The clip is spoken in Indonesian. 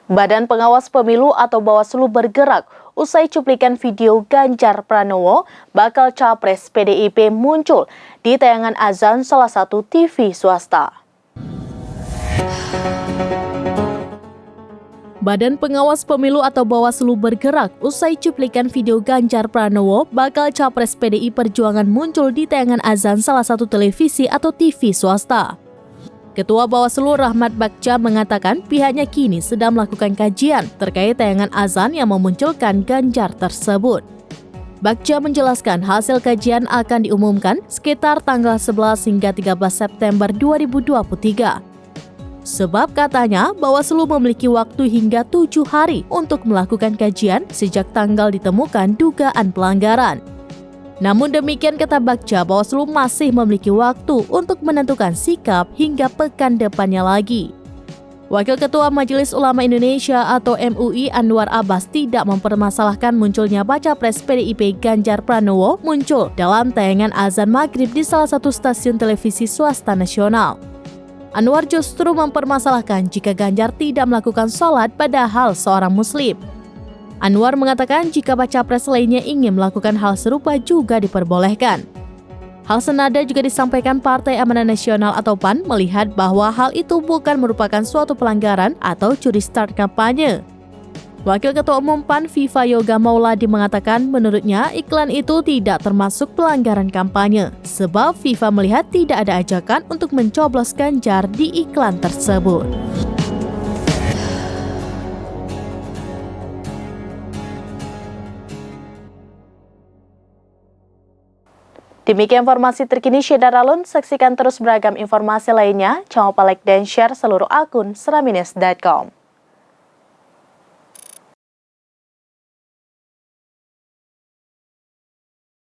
Badan Pengawas Pemilu atau Bawaslu bergerak usai cuplikan video Ganjar Pranowo bakal capres PDIP muncul di tayangan azan salah satu TV swasta. Badan Pengawas Pemilu atau Bawaslu bergerak usai cuplikan video Ganjar Pranowo bakal capres PDI Perjuangan muncul di tayangan azan salah satu televisi atau TV swasta. Ketua Bawaslu Rahmat Bagja mengatakan pihaknya kini sedang melakukan kajian terkait tayangan azan yang memunculkan Ganjar tersebut. Bagja menjelaskan hasil kajian akan diumumkan sekitar tanggal 11 hingga 13 September 2023. Sebab katanya Bawaslu memiliki waktu hingga 7 hari untuk melakukan kajian sejak tanggal ditemukan dugaan pelanggaran. Namun demikian kata Bagja, Bawaslu masih memiliki waktu untuk menentukan sikap hingga pekan depannya lagi. Wakil Ketua Majelis Ulama Indonesia atau MUI Anwar Abbas tidak mempermasalahkan munculnya baca pres PDIP Ganjar Pranowo muncul dalam tayangan azan maghrib di salah satu stasiun televisi swasta nasional. Anwar justru mempermasalahkan jika Ganjar tidak melakukan sholat padahal seorang muslim. Anwar mengatakan jika baca pres lainnya ingin melakukan hal serupa juga diperbolehkan. Hal senada juga disampaikan Partai Amanat Nasional atau PAN melihat bahwa hal itu bukan merupakan suatu pelanggaran atau curi start kampanye. Wakil Ketua Umum PAN Viva Yoga Mauladi mengatakan menurutnya iklan itu tidak termasuk pelanggaran kampanye sebab Viva melihat tidak ada ajakan untuk mencoblos Ganjar di iklan tersebut. Demikian informasi terkini Syedar Alun, saksikan terus beragam informasi lainnya. Jangan lupa like dan share seluruh akun seramines.com.